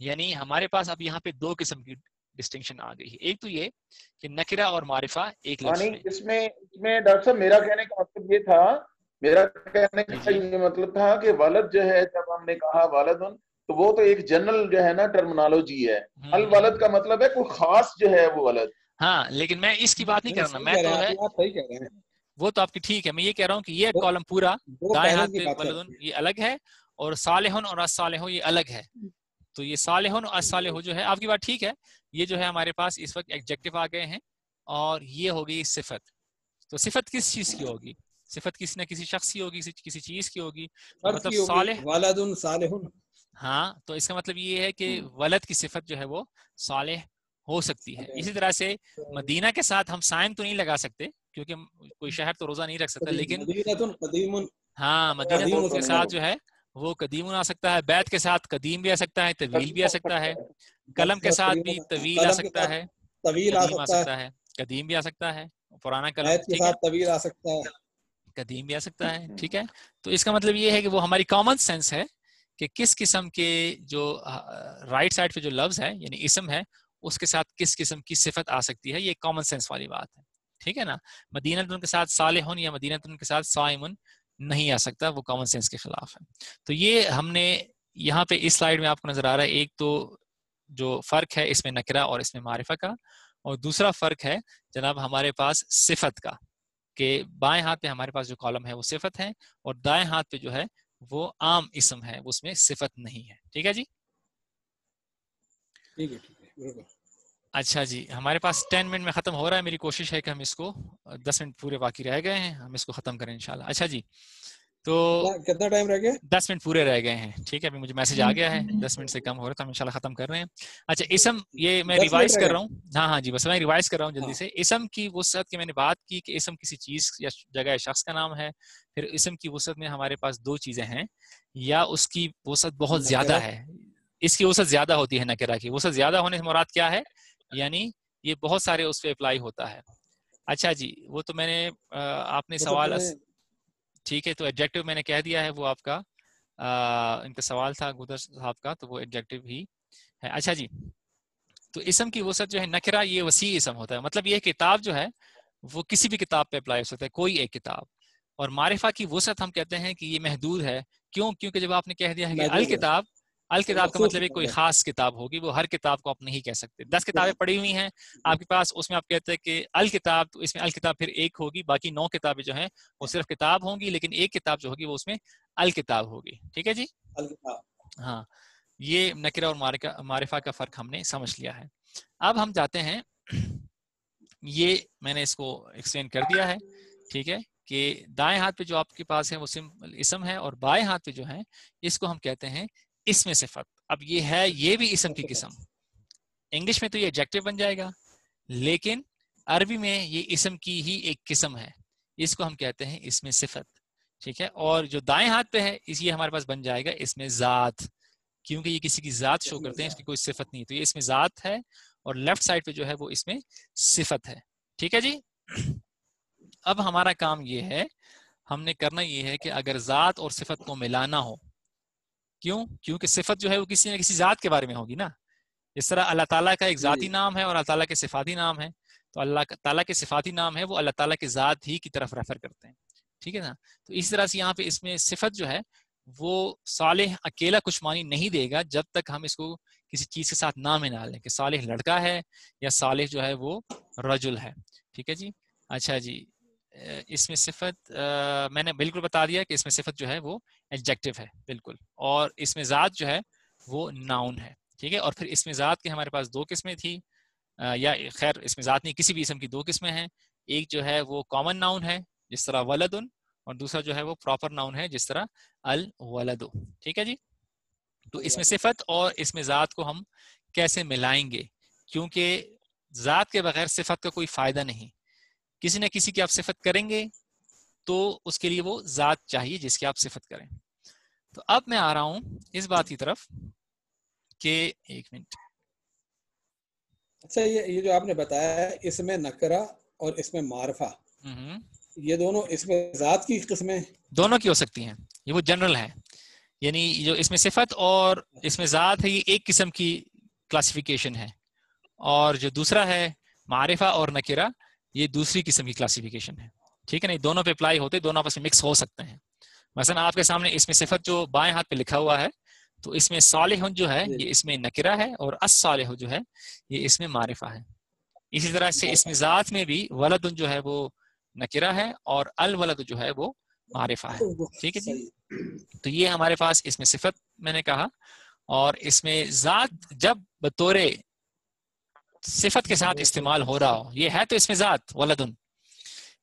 یعنی ہمارے پاس اب یہاں پہ دو قسم کی ڈسٹنکشن آ گئی ہے. ایک تو یہ کہ نکرہ اور معرفہ ایک لفظ میں. اس میں ڈاکٹر صاحب میرا کہنے کا مطلب یہ تھا، میرا کہنے کا یہ مطلب تھا کہ ولد جو ہے جب ہم نے کہا ولدن تو وہ تو ایک جنرل جو ہے نا ٹرمنالوجی ہے. الولد کا مطلب ہے کوئی خاص جو ہے وہ ولد. ہاں لیکن میں اس کی بات نہیں کر رہا، میں تو ہے وہ تو آپ کی ٹھیک ہے، میں یہ کہہ رہا ہوں کہ یہ کالم پورا دائیں ہاتھ پہ ولدن یہ الگ ہے اور صالح اور الصالح یہ الگ ہے. تو یہ صالح اور الصالح جو ہے آپ کی بات ٹھیک ہے، یہ جو ہے ہمارے پاس اس وقت ایڈجیکٹو آ گئے ہیں اور یہ ہوگی صفت. تو صفت کس چیز کی ہوگی؟ صفت کسی نہ کسی شخص کی ہوگی, کسی چیز کی ہوگی, مطلب صالح, ولد صالح. ہاں تو اس کا مطلب یہ ہے کہ ولد کی صفت جو ہے وہ صالح ہو سکتی ہے. اسی طرح سے مدینہ کے ساتھ ہم سائن تو نہیں لگا سکتے کیونکہ کوئی شہر تو روزہ نہیں رکھ سکتا, لیکن ہاں مدینہ کے ساتھ جو ہے وہ قدیم آ سکتا ہے, بیت کے ساتھ قدیم بھی آ سکتا ہے, طویل بھی آ سکتا ہے, قلم کے ساتھ بھی طویل آ سکتا ہے, طویل آ قدیم آ سکتا سکتا ہے, قدیم بھی آ سکتا ہے, پرانا قلم بیت کے ٹھیک ہے, ساتھ طویل آ سکتا ہے, قدیم بھی آ سکتا ہے. ٹھیک ہے, تو اس کا مطلب یہ ہے کہ وہ ہماری کامن سینس ہے کہ کس قسم کے جو رائٹ سائڈ پہ جو لفظ ہے یعنی اسم ہے اس کے ساتھ کس قسم کی صفت آ سکتی ہے. یہ کامن سینس والی بات ہے. ٹھیک ہے نا, مدینہ کے ساتھ صالحون یا مدینہ کے ساتھ صائمون نہیں آ سکتا, وہ کامن سینس کے خلاف ہے. تو یہ ہم نے یہاں پہ اس سلائیڈ میں آپ کو نظر آ رہا ہے, ایک تو جو فرق ہے اس میں نکرہ اور اس میں معرفہ کا, اور دوسرا فرق ہے جناب ہمارے پاس صفت کا, کہ بائیں ہاتھ پہ ہمارے پاس جو کالم ہے وہ صفت ہے اور دائیں ہاتھ پہ جو ہے وہ عام اسم ہے, اس میں صفت نہیں ہے. ٹھیک ہے جی, ٹھیک ہے بالکل. اچھا جی, ہمارے پاس 10 منٹ میں ختم ہو رہا ہے. میری کوشش ہے کہ ہم اس کو 10 منٹ پورے باقی رہ گئے ہیں, ہم اس کو ختم کریں انشاءاللہ. اچھا جی, تو کتنا ٹائم رہ گیا؟ 10 منٹ پورے رہ گئے ہیں. ٹھیک ہے, ابھی مجھے میسج آ گیا ہے 10 منٹ سے کم ہو رہا ہے تو ہم انشاءاللہ ختم کر رہے ہیں. اچھا اسم, یہ میں ریوائز کر رہا ہوں, ہاں جی بس میں ریوائز کر رہا ہوں جلدی سے. اسم کی وسعت کی میں نے بات کی کہ اسم کسی چیز یا جگہ شخص کا نام ہے. پھر اسم کی وسعت میں ہمارے پاس دو چیزیں ہیں, یا اس کی وسعت بہت زیادہ ہے, اس کی وسعت زیادہ ہوتی ہے نکرہ کی. وسعت زیادہ ہونے سے مراد کیا ہے, یعنی یہ بہت سارے اس پہ اپلائی ہوتا ہے. اچھا جی, وہ تو میں نے آپ نے سوال ٹھیک ہے, تو ایڈجیکٹو میں نے کہہ دیا ہے, وہ آپ کا ان کا سوال تھا گدر صاحب کا, تو وہ ایڈجیکٹو ہی ہے. اچھا جی, تو اسم کی وسعت جو ہے نکرہ یہ وسیع اسم ہوتا ہے, مطلب یہ کتاب جو ہے وہ کسی بھی کتاب پہ اپلائی ہو سکتا ہے, کوئی ایک کتاب. اور معرفہ کی وسعت ہم کہتے ہیں کہ یہ محدود ہے. کیوں؟ کیونکہ جب آپ نے کہہ دیا ہے کہ الکتاب, الکتاب کا مطلب ہے کوئی خاص کتاب ہوگی, وہ ہر کتاب کو آپ نہیں کہہ سکتے. 10 کتابیں پڑھی ہوئی ہیں آپ کے پاس, اس میں آپ کہتے ہیں کہ الکتاب, تو اس میں الکتاب پھر ایک ہوگی, باقی 9 کتابیں جو ہیں وہ صرف کتاب ہوں گی, لیکن ایک کتاب جو ہوگی وہ اس میں الکتاب ہوگی. ٹھیک ہے جی, ہاں یہ نکرہ اور معرفہ کا فرق ہم نے سمجھ لیا ہے. اب ہم جاتے ہیں, یہ میں نے اس کو ایکسپلین کر دیا ہے. ٹھیک ہے, کہ دائیں ہاتھ پہ جو آپ کے پاس ہے وہ سمپل اسم ہے, اور بائیں ہاتھ پہ جو ہے اس کو ہم کہتے ہیں اسم صفت. اب یہ ہے, یہ بھی اسم کی قسم. انگلش میں تو یہ ایڈجیکٹو بن جائے گا, لیکن عربی میں یہ اسم کی ہی ایک قسم ہے, اس کو ہم کہتے ہیں اسم صفت. ٹھیک ہے, اور جو دائیں ہاتھ پہ ہے اس یہ ہمارے پاس بن جائے گا اسم ذات, کیونکہ یہ کسی کی ذات شو کرتے ہیں, اس کی کوئی صفت نہیں, تو یہ اسم ذات ہے. اور لیفٹ سائڈ پہ جو ہے وہ اسم صفت ہے. ٹھیک ہے جی, اب ہمارا کام یہ ہے, ہم نے کرنا یہ ہے کہ اگر ذات اور صفت کو ملانا ہو, کیوں؟ کیونکہ صفت جو ہے وہ کسی نہ کسی ذات کے بارے میں ہوگی نا. اس طرح اللہ تعالیٰ کا ایک ذاتی نام ہے اور اللہ تعالیٰ کے صفاتی نام ہے, تو اللہ تعالیٰ کے صفاتی نام ہے وہ اللہ تعالیٰ کے ذات ہی کی طرف ریفر کرتے ہیں. ٹھیک ہے نا, تو اس طرح سے یہاں پہ اس میں صفت جو ہے وہ صالح اکیلا کچھ معنی نہیں دے گا جب تک ہم اس کو کسی چیز کے ساتھ نہ ملا لیں کہ صالح لڑکا ہے یا صالح جو ہے وہ رجل ہے. ٹھیک ہے جی, اچھا جی, اس میں صفت میں نے بالکل بتا دیا کہ اس میں صفت جو ہے وہ ایڈجیکٹو ہے بالکل, اور اس میں ذات جو ہے وہ ناؤن ہے. ٹھیک ہے, اور پھر اس میں ذات کے ہمارے پاس دو قسمیں تھی, یا خیر اس میں ذات نہیں, کسی بھی اسم کی دو قسمیں ہیں. ایک جو ہے وہ کامن ناؤن ہے جس طرح ولدن, اور دوسرا جو ہے وہ پراپر ناؤن ہے جس طرح الولد. ٹھیک ہے جی, تو اس میں صفت اور اس میں ذات کو ہم کیسے ملائیں گے, کیونکہ ذات کے بغیر صفت کا کوئی فائدہ نہیں. کسی نہ کسی کی آپ صفت کریں گے تو اس کے لیے وہ ذات چاہیے جس کی آپ صفت کریں. تو اب میں آ رہا ہوں اس بات کی طرف کہ ایک منٹ. اچھا, یہ جو آپ نے بتایا ہے اس میں نکرہ اور اس میں معرفہ, یہ دونوں اس میں ذات کی قسمیں دونوں کی ہو سکتی ہیں, یہ وہ جنرل ہے. یعنی جو اس میں صفت اور اس میں ذات ہے یہ ایک قسم کی کلاسیفیکیشن ہے, اور جو دوسرا ہے معرفہ اور نکرہ یہ دوسری قسم کی کلاسیفیکیشن ہے. ٹھیک ہے نا, دونوں پہ اپلائی ہوتے, دونوں آپس میں مکس ہو سکتے ہیں. مثلا آپ کے سامنے اس میں صفت جو بائیں ہاتھ پہ لکھا ہوا ہے, تو اس میں صالح جو ہے یہ اس میں نکرہ ہے, اور الصالح جو ہے یہ اس میں معرفہ ہے. اسی طرح سے اس میں ذات میں بھی ولد جو ہے وہ نکرہ ہے اور الولد جو ہے وہ معرفہ ہے. ٹھیک ہے جی, تو یہ ہمارے پاس اس میں صفت میں نے کہا, اور اس میں ذات جب بطور صفت کے ساتھ استعمال ہو رہا ہو, یہ ہے تو اس میں ذات ولدن,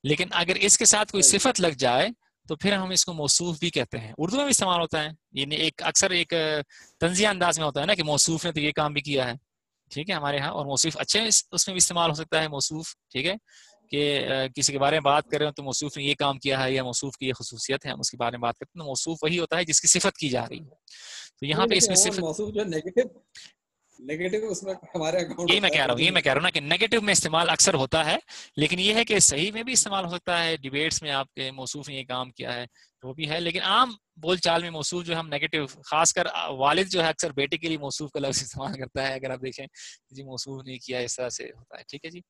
لیکن اگر اس کے ساتھ کوئی صفت لگ جائے تو پھر ہم اس کو موصوف بھی کہتے ہیں. اردو میں بھی استعمال ہوتا ہے, یعنی ایک اکثر ایک طنزیہ انداز میں ہوتا ہے نا کہ موصوف نے تو یہ کام بھی کیا ہے, ٹھیک ہے, ہمارے ہاں. اور موصوف اچھے اس میں بھی استعمال ہو سکتا ہے موصوف, ٹھیک ہے, کہ کسی کے بارے میں بات کر رہے ہو تو موصوف نے یہ کام کیا ہے یا موصوف کی یہ خصوصیت ہے, ہم اس کے بارے میں بات کرتے ہیں. موصوف وہی ہوتا ہے جس کی صفت کی جا رہی ہے. تو یہاں پہ اس میں صفت موصوف جو نیگیٹو اس میں ہمارے اکاؤنٹ یہ میں کہہ رہا ہوں نا کہ نیگیٹو میں استعمال اکثر ہوتا ہے, لیکن یہ ہے کہ صحیح میں بھی استعمال ہو سکتا ہے. ڈیبیٹس میں آپ کے موصوف نے یہ کام کیا ہے وہ بھی ہے, لیکن عام بول چال میں موصوف جو ہم نیگیٹو, خاص کر والد جو ہے اکثر بیٹے کے لیے موصوف کا لفظ استعمال کرتا ہے. اگر آپ دیکھیں جی موصوف نہیں کیا, اس طرح سے ہوتا ہے, ٹھیک ہے جی.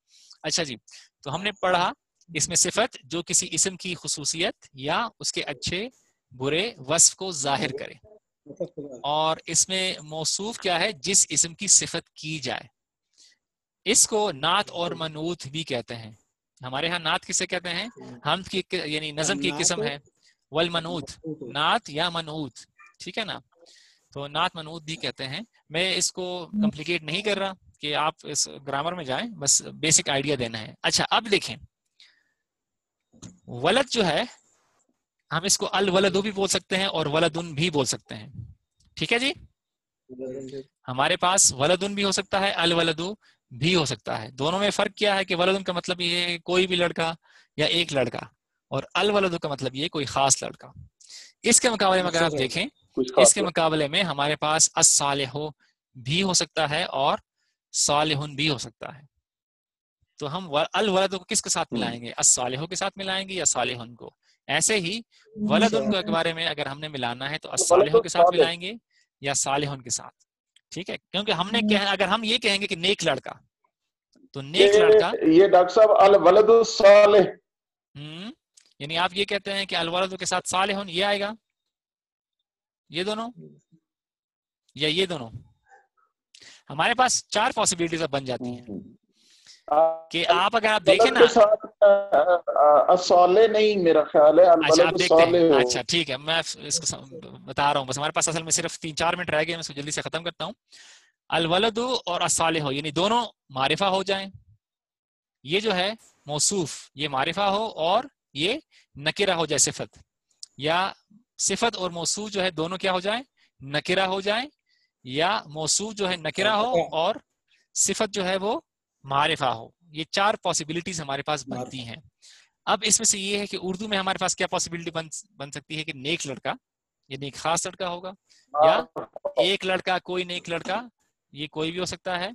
اچھا جی, تو ہم نے پڑھا اس میں صفت جو کسی اسم کی خصوصیت یا اس کے اچھے برے وصف کو ظاہر کرے, اور اس میں موصوف کیا ہے جس اسم کی صفت کی جائے. اس کو نعت اور منعوت بھی کہتے ہیں. ہمارے ہاں نعت کسے کہتے ہیں؟ حمد کی یعنی نظم کی قسم ہے. والمنعوت نعت یا منعوت, ٹھیک ہے نا. تو نعت منعوت بھی کہتے ہیں. میں اس کو کمپلیکیٹ نہیں کر رہا کہ آپ اس گرامر میں جائیں, بس بیسک آئیڈیا دینا ہے. اچھا اب دیکھیں, ولد جو ہے ہم اس کو الولد بھی بول سکتے ہیں اور ولدن بھی بول سکتے ہیں, ٹھیک ہے جی. ہمارے پاس ولدن بھی ہو سکتا ہے, الولد بھی ہو سکتا ہے. دونوں میں فرق کیا ہے کہ ولدن کا مطلب یہ ہے کوئی بھی لڑکا یا ایک لڑکا, اور الولد کا مطلب یہ کوئی خاص لڑکا. اس کے مقابلے میں اگر آپ دیکھیں, اس کے مقابلے میں ہمارے پاس الصالح بھی ہو سکتا ہے اور صالح بھی ہو سکتا ہے. تو ہم الولد کو کس کے ساتھ ملائیں گے؟ الصالح کے ساتھ ملائیں گے یا صالح کو؟ ایسے ہی ولدن کے بارے میں اگر ہم نے ملانا ہے تو الصالح کے ساتھ ملائیں گے یا صالح کے ساتھ, ٹھیک ہے. کیونکہ ہم نے اگر ہم یہ کہیں گے کہ نیک لڑکا, تو نیک لڑکا یہ ڈاکٹر صاحب الولد الصالح, یعنی آپ یہ کہتے ہیں کہ الولد کے ساتھ صالح یہ آئے گا, یہ دونوں یا یہ دونوں. ہمارے پاس 4 پاسبلٹیز اب بن جاتی ہیں کہ آپ اگر آپ دیکھیں نا, الصالح نہیں میرا خیال ہے, اچھا آپ الولد دیکھتے ہیں, الصالح. اچھا ٹھیک ہے, میں اس کو بتا رہا ہوں, بس ہمارے پاس اصل میں صرف 3-4 منٹ رہ گئے, میں اس کو جلدی سے ختم کرتا ہوں. الولد اور الصالح یعنی دونوں معرفہ ہو جائیں, یہ جو ہے موصوف یہ معرفہ ہو اور یہ نکرہ ہو جائے صفت, یا صفت اور موصوف جو ہے دونوں کیا ہو جائیں؟ نکرہ ہو جائیں, یا موصوف جو ہے نکرہ ہو اور صفت جو ہے وہ معرفہ ہو. یہ 4 پاسبلٹیز ہمارے پاس بنتی ہیں. اب اس میں سے یہ ہے کہ اردو میں ہمارے پاس کیا پاسبلٹی بن سکتی ہے کہ نیک لڑکا یعنی ایک خاص لڑکا ہوگا, یا ایک لڑکا کوئی نیک لڑکا, یہ کوئی بھی ہو سکتا ہے.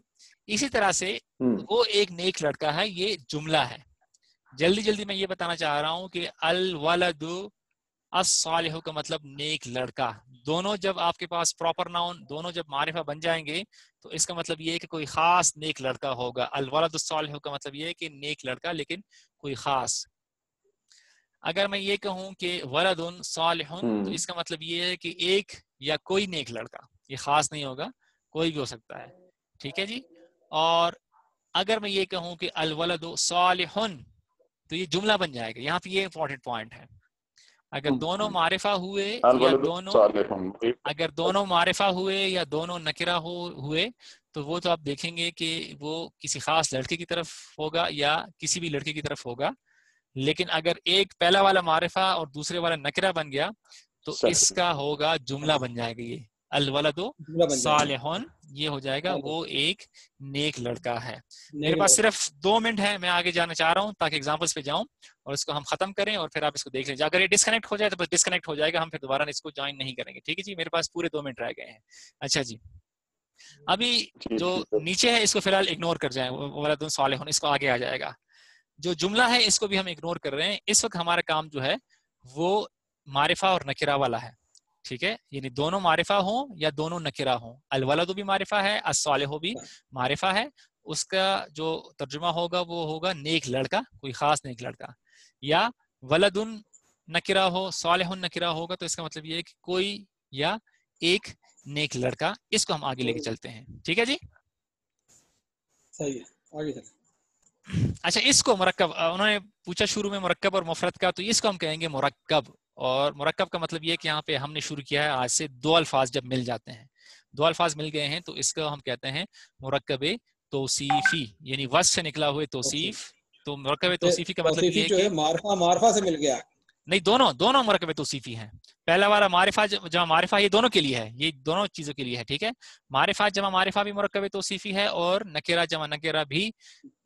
اسی طرح سے وہ ایک نیک لڑکا ہے, یہ جملہ ہے. جلدی میں یہ بتانا چاہ رہا ہوں کہ الولد الصالح کا مطلب نیک لڑکا. دونوں جب آپ کے پاس پراپر ناؤن دونوں جب معرفہ بن جائیں گے تو اس کا مطلب یہ ہے کہ کوئی خاص نیک لڑکا ہوگا. الولد الصالح کا مطلب یہ ہے کہ نیک لڑکا لیکن کوئی خاص. اگر میں یہ کہوں کہ ولد صالح تو اس کا مطلب یہ ہے کہ ایک یا کوئی نیک لڑکا, یہ خاص نہیں ہوگا, کوئی بھی ہو سکتا ہے, ٹھیک ہے جی. اور اگر میں یہ کہوں کہ الولد صالح تو یہ جملہ بن جائے گا. یہاں پہ یہ امپورٹنٹ پوائنٹ ہے, اگر دونوں معرفہ ہوئے یا دونوں معرفہ ہوئے یا دونوں نکرہ ہوئے تو وہ تو آپ دیکھیں گے کہ وہ کسی خاص لڑکے کی طرف ہوگا یا کسی بھی لڑکے کی طرف ہوگا. لیکن اگر ایک پہلا والا معرفہ اور دوسرے والا نکرہ بن گیا تو اس کا ہوگا جملہ بن جائے گا. یہ الولد صالح یہ ہو جائے گا وہ ایک نیک لڑکا ہے. میرے پاس صرف 2 منٹ ہے, میں آگے جانا چاہ رہا ہوں تاکہ ایگزامپلس پہ جاؤں اور اس کو ہم ختم کریں اور پھر آپ اس کو دیکھ لیں. اگر یہ ڈسکنیکٹ ہو جائے تو بس ڈسکنیکٹ ہو جائے گا, ہم پھر دوبارہ اس کو جوائن نہیں کریں گے, ٹھیک ہے جی. میرے پاس پورے 2 منٹ رہ گئے ہیں. اچھا جی, ابھی جو نیچے ہے اس کو فی الحال اگنور کر جائیں, ولد صالح اس کو آگے آ جائے گا. جو جملہ ہے اس کو بھی ہم اگنور کر رہے ہیں. اس وقت ہمارا کام جو ہے وہ معرفہ اور نکرہ والا ہے, ٹھیک ہے. یعنی دونوں معرفہ ہوں یا دونوں نکرہ ہوں. الولد بھی معرفہ ہے, الصالح بھی معرفہ ہے. اس کا جو ترجمہ ہوگا وہ ہوگا نیک لڑکا, کوئی خاص نیک لڑکا. یا ولد نکرہ ہو صالح نکرہ ہوگا تو اس کا مطلب یہ ہے کہ کوئی یا ایک نیک لڑکا. اس کو ہم آگے لے کے چلتے ہیں, ٹھیک ہے جی. صحیح ہے, آگے چلیں. اچھا, اس کو مرکب انہوں نے پوچھا شروع میں مرکب اور مفرد کا, تو اس کو ہم کہیں گے مرکب. اور مرکب کا مطلب یہ کہ یہاں پہ ہم نے شروع کیا ہے آج سے 2 الفاظ جب مل جاتے ہیں, 2 الفاظ مل گئے ہیں تو اس کو ہم کہتے ہیں مرکب توصیفی, یعنی وصف سے نکلا ہوئے توصیف تو مرکب توصیفی کا مطلب یہ ہے جو ہے معرفہ سے مل گیا. نہیں، دونوں مرکب توصیفی ہیں. پہلا والا معرفہ جمع معرفہ یہ دونوں کے لیے ہے، یہ دونوں چیزوں کے لیے ہے. ٹھیک ہے، معرفہ جمع معرفہ بھی مرکب توصیفی ہے اور نکرہ جمع نکرہ بھی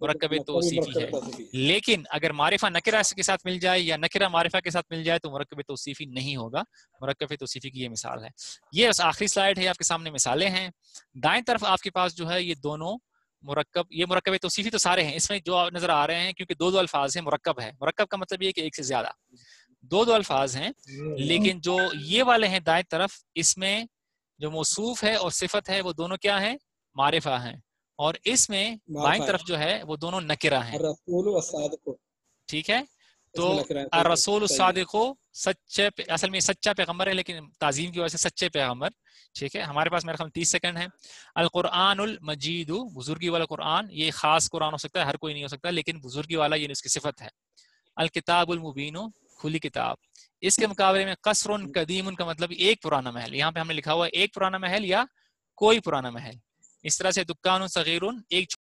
مرکب توصیفی ہے. لیکن اگر معرفہ نکرہ کے ساتھ مل جائے یا نکرہ معرفہ کے ساتھ مل جائے تو مرکب توصیفی نہیں ہوگا. مرکب توصیفی کی یہ مثال ہے. یہ بس آخری سلائیڈ ہے، آپ کے سامنے مثالیں ہیں. دائیں طرف آپ کے پاس جو ہے یہ دونوں مرکب، یہ مرکب توصیفی تو سارے ہیں، اس میں جو نظر آ رہے ہیں کیونکہ دو الفاظ ہیں. مرکب ہے، مرکب کا مطلب یہ کہ ایک سے زیادہ، دو الفاظ ہیں. لیکن جو یہ والے ہیں دائیں طرف، اس میں جو موصوف ہے اور صفت ہے وہ دونوں کیا ہیں؟ معرفہ ہیں. اور اس میں بائیں طرف جو ہے وہ دونوں نکرہ ہیں. ٹھیک ہے، تو الرسول الصادق سچے، اصل میں سچا پیغمبر ہے لیکن تعظیم کی وجہ سے سچے پیغمبر. ٹھیک ہے، ہمارے پاس میرے خیال 30 سیکنڈ ہے. القرآن المجید، بزرگی والا قرآن، یہ خاص قرآن ہو سکتا ہے، ہر کوئی نہیں ہو سکتا، لیکن بزرگی والا یہ اس کی صفت ہے. الکتاب المبین، کھلی کتاب. اس کے مقابلے میں قصر قدیم کا مطلب ایک پرانا محل. یہاں پہ ہم نے لکھا ہوا ہے ایک پرانا محل یا کوئی پرانا محل. اس طرح سے دکان صغیر، ایک